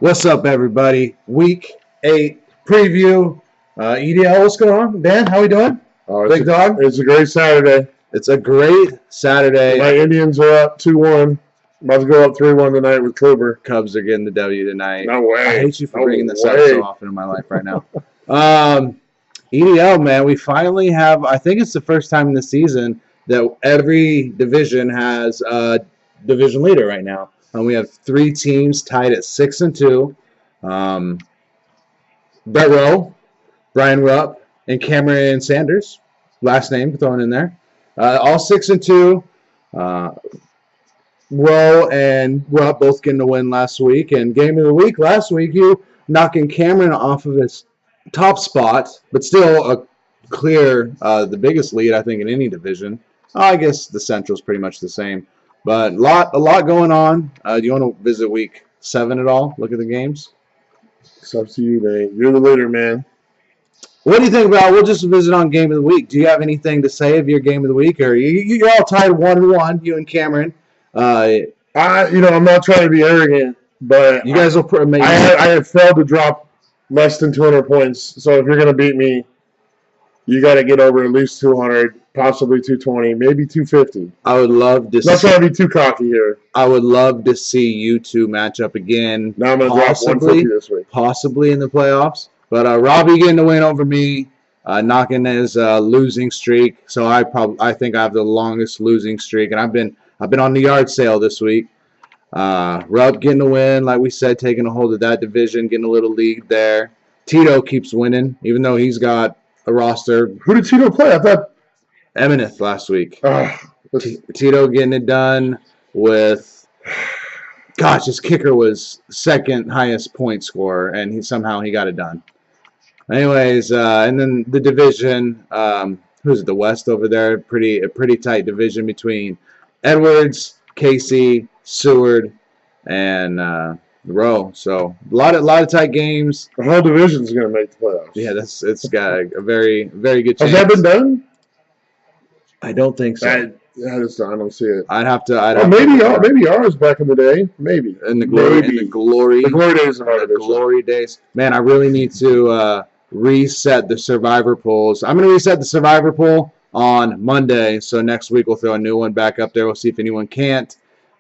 What's up, everybody? Week 8 preview. EDL, what's going on? Dan, how we doing? Big dog? It's a great Saturday. It's a great Saturday. My Indians are up 2-1. About to go up 3-1 tonight with Kluber. Cubs are getting the W tonight. No way. I hate you for bringing this up so often in my life right now. EDL, man, we finally have, I think it's the first time in the season that every division has a division leader right now. And we have 3 teams tied at 6-2. Brett Rowe, Brian Rupp, and Cameron Sanders. Last name thrown in there. All 6-2. Rowe and Rupp both getting a win last week. And game of the week last week, you knocking Cameron off of his top spot, but still a clear, the biggest lead, I think, in any division. I guess the Central's pretty much the same. But a lot going on. Do you want to visit week 7 at all? Look at the games? It's up to you, Nate. You're the leader, man. What do you think about? We'll just visit on game of the week. Do you have anything to say of your game of the week, or you're all tied 1-1, you and Cameron? I'm not trying to be arrogant, but you guys will. I have failed to drop less than 200 points. So if you're gonna beat me, you got to get over at least 200, possibly 220, maybe 250. I would love to. Not trying to be too cocky here. I would love to see you two match up again. Now I'm gonna drop 150 this week, possibly in the playoffs. But Robbie getting the win over me, knocking his losing streak. So I think I have the longest losing streak, and I've been on the yard sale this week. Rupp getting the win, like we said, taking a hold of that division, getting a little lead there. Tito keeps winning, even though he's got a roster. Who did Tito play? I thought Emineth last week. Tito getting it done with. Gosh, his kicker was second highest point scorer, and somehow he got it done. Anyways, and then the division. Who's it? The West over there. A pretty tight division between Edwards, Casey, Seward, and Rowe. So a lot of tight games. The whole division's going to make the playoffs. Yeah, it's got a very good chance. Has that been done? I don't think so. I don't see it. I'd have to. Maybe ours back in the day. Maybe in the glory days of our glory days. Man, I really need to reset the Survivor polls. I'm going to reset the Survivor poll on Monday. So next week we'll throw a new one back up there. We'll see if anyone can't.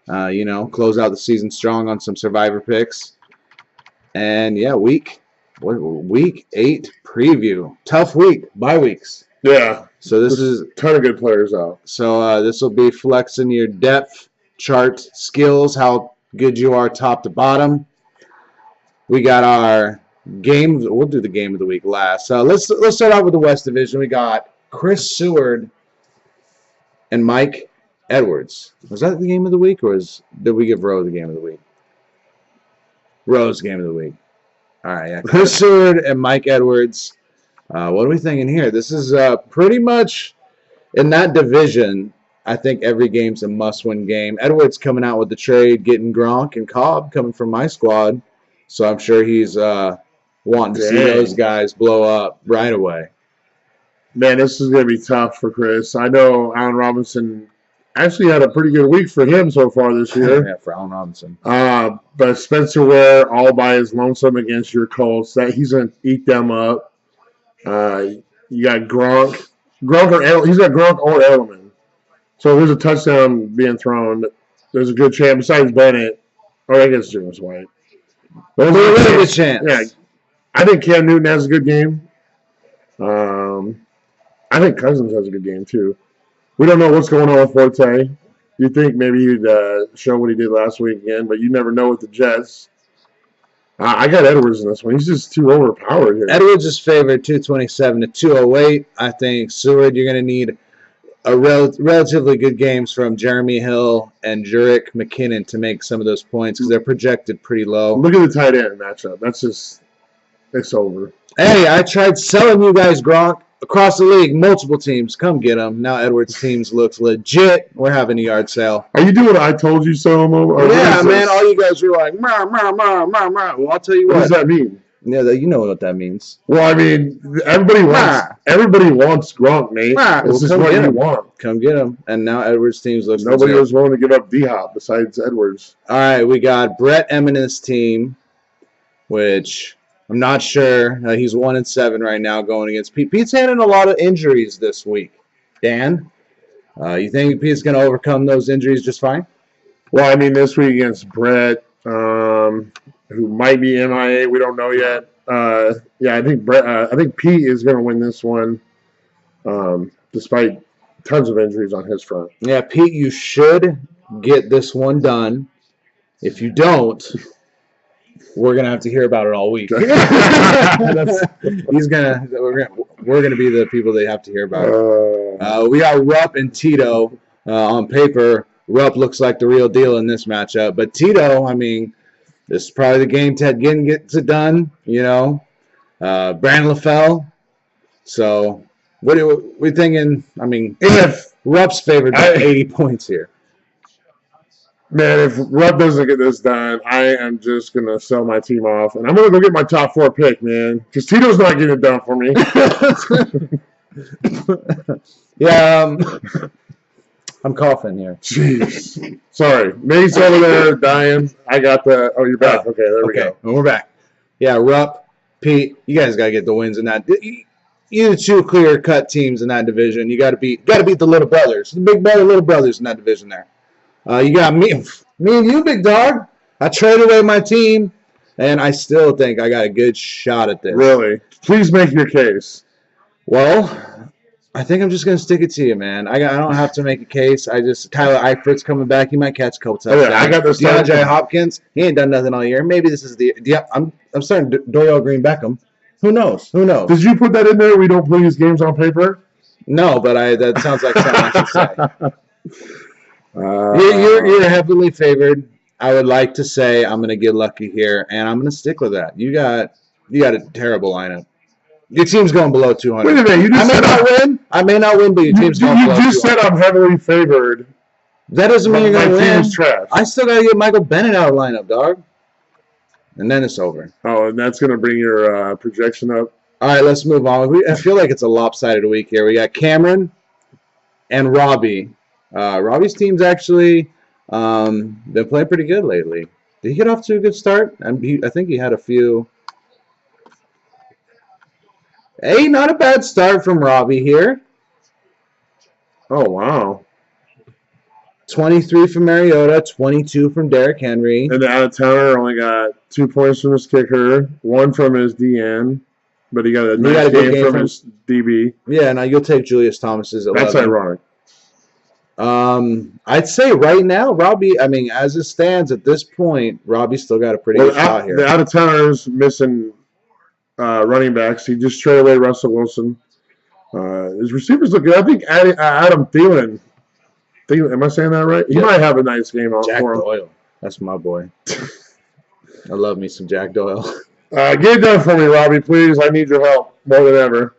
Close out the season strong on some Survivor picks. And yeah, week 8 preview. Tough week, bye weeks. Yeah. So this is a ton of good players out. So this will be flexing your depth chart skills, how good you are top to bottom. We got our game. We'll do the game of the week last. So let's start out with the West Division. We got Chris Seward and Mike Edwards. Was that the game of the week, or did we give Rowe the game of the week? Rowe's game of the week. All right, yeah. Chris Seward and Mike Edwards. What are we thinking here? This is pretty much in that division. I think every game's a must-win game. Edwards coming out with the trade, getting Gronk and Cobb coming from my squad. So I'm sure he's wanting to see those guys blow up right away. Man, this is going to be tough for Chris. I know Allen Robinson actually had a pretty good week for him so far this year. Yeah, for Allen Robinson. But Spencer Ware all by his lonesome against your Colts. He's going to eat them up. You got Gronk. He's got Gronk or Edelman. So if there's a touchdown being thrown, there's a good chance. Besides Bennett, or I guess James White. There's a really good chance. Yeah, I think Cam Newton has a good game. I think Cousins has a good game too. We don't know what's going on with Forte. You think maybe he'd show what he did last week again, but you never know with the Jets. I got Edwards in this one. He's just too overpowered here. Edwards is favored 227 to 208. I think Seward, you're going to need a relatively good games from Jeremy Hill and Jurek McKinnon to make some of those points because they're projected pretty low. Look at the tight end matchup. It's over. Hey, I tried selling you guys Gronk across the league, multiple teams. Come get them. Now Edwards' teams looks legit. We're having a yard sale. Are you doing I told you so? Yeah, man. All you guys were like, "Mah, mah, mah, mah, mah." Well, I'll tell you what. What does that mean? Yeah, you know what that means. Well, I mean, everybody wants Gronk, mate. This is what you want. Come get him. And now Edwards' teams looks Nobody was willing to give up D-Hop besides Edwards. All right, we got Brett Eminence's team which I'm not sure. He's 1-7 right now going against Pete. Pete's had a lot of injuries this week. Dan, you think Pete's going to overcome those injuries just fine? Well, I mean, this week against Brett, who might be MIA, we don't know yet. I think Pete is going to win this one, despite tons of injuries on his front. Yeah, Pete, you should get this one done. If you don't, we're gonna have to hear about it all week. We're gonna be the people they have to hear about it. We got Rupp and Tito on paper. Rupp looks like the real deal in this matchup, but Tito, I mean, this is probably the game Ted Ginn gets it done. Brandon LaFell. So, what are we thinking? I mean, if Rupp's favored by 80 points here. Man, if Rupp doesn't get this done, I am just going to sell my team off. And I'm going to go get my top 4 pick, man. Because Tito's not getting it done for me. Yeah, I'm coughing here. Jeez. Sorry. Nate's over there dying. I got the... Oh, you're back. Okay, there we go. Well, we're back. Yeah, Rupp, Pete, you guys got to get the wins in that. You the two clear-cut teams in that division. You got to beat the little brothers. The big brother, little brothers in that division there. You got me and you, big dog. I traded away my team, and I still think I got a good shot at this. Really? Please make your case. Well, I think I'm just going to stick it to you, man. I don't have to make a case. Tyler Eifert's coming back. He might catch a couple touchdowns. I got this. DeAndre Hopkins, he ain't done nothing all year. Maybe this is I'm starting Dorial Green Beckham. Who knows? Did you put that in there? We don't play these games on paper? No, but that sounds like something I should say. You're heavily favored. I would like to say I'm going to get lucky here, and I'm going to stick with that. You got a terrible lineup. Your team's going below 200. Wait a minute. I may not win, but your team's going below 200. You just said I'm heavily favored. That doesn't mean you're going to win. My team is trash. I still got to get Michael Bennett out of lineup, dog. And then it's over. Oh, and that's going to bring your projection up? All right, let's move on. I feel like it's a lopsided week here. We got Cameron and Robbie. Robbie's team's actually been playing pretty good lately. Did he get off to a good start? I think he had a few. Hey, not a bad start from Robbie here. Oh, wow. 23 from Mariota, 22 from Derrick Henry. And the out-of-towner only got 2 points from his kicker, 1 from his DN, but he got a nice game from his DB. Yeah, now you'll take Julius Thomas's 11. That's ironic. I'd say right now, Robbie, I mean, as it stands at this point, Robbie's still got a pretty good shot here. The out-of-towners missing running backs. He just traded away Russell Wilson. His receivers look good. I think Adam Thielen, am I saying that right? He might have a nice game on Jack for him. Doyle. That's my boy. I love me some Jack Doyle. Get it done for me, Robbie, please. I need your help more than ever.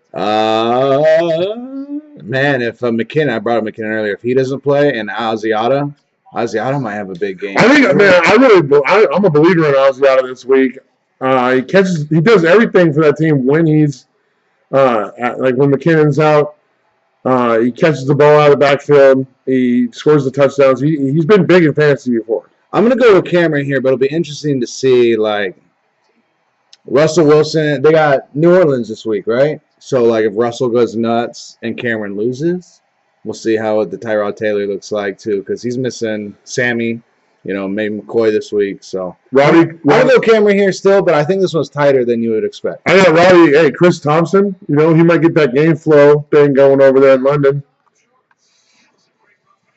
Man, if McKinnon, I brought up McKinnon earlier, if he doesn't play and Asiata might have a big game. I think, man, I'm a believer in Asiata this week. He does everything for that team when he's like when McKinnon's out. He catches the ball out of the backfield. He scores the touchdowns. He's been big in fantasy before. I'm gonna go with Cameron here, but it'll be interesting to see like Russell Wilson. They got New Orleans this week, right? So like if Russell goes nuts and Cameron loses, we'll see how the Tyrod Taylor looks like too, because he's missing Sammy. Maybe McCoy this week. So Robbie, I'll go Cameron here still, but I think this one's tighter than you would expect. I got Robbie. Hey, Chris Thompson. He might get that game flow thing going over there in London.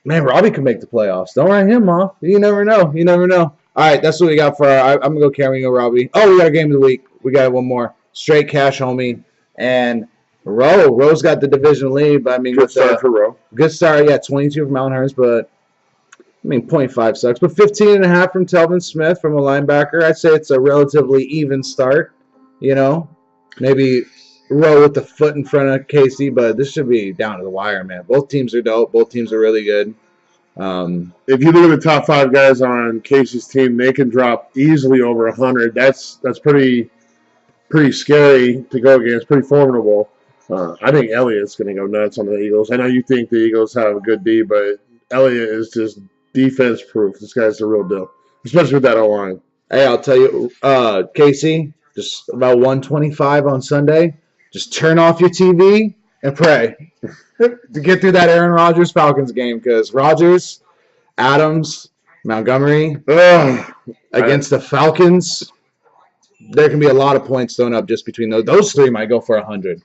Man, Robbie could make the playoffs. Don't write him off. You never know. All right, that's what we got for I'm going to go Cameron, go Robbie. Oh, we got a game of the week. We got one more. Straight cash, homie. And Roe's got the division lead. But I mean, good start for Roe. Good start, yeah. 22 from Mount Hearns, but I mean, 0.5 sucks. But 15.5 from Telvin Smith from a linebacker. I'd say it's a relatively even start. Maybe Roe with the foot in front of Casey, but this should be down to the wire, man. Both teams are dope. Both teams are really good. If you look at the top 5 guys on Casey's team, they can drop easily over 100. That's pretty scary to go against. Pretty formidable. I think Elliott's going to go nuts on the Eagles. I know you think the Eagles have a good D, but Elliott is just defense proof. This guy's the real deal, especially with that O-line. Hey, I'll tell you, Casey, just about 125 on Sunday. Just turn off your TV and pray to get through that Aaron Rodgers Falcons game because Rodgers, Adams, Montgomery against the Falcons, there can be a lot of points thrown up just between those. Those three might go for 100.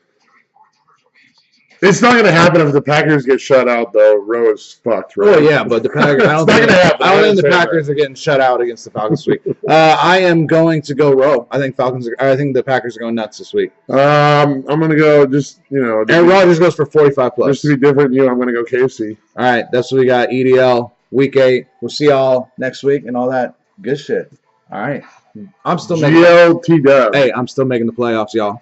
It's not going to happen if the Packers get shut out, though. Rowe is fucked, right? Well, yeah, but the Packers. I don't think the Packers are getting shut out against the Falcons this week. I am going to go Rowe. I think the Packers are going nuts this week. I'm going to go Aaron Rodgers goes for 45 plus. Just to be different, I'm going to go KFC. All right, that's what we got. EDL week 8. We'll see y'all next week and all that good shit. All right, I'm still making. GLTW. Hey, I'm still making the playoffs, y'all.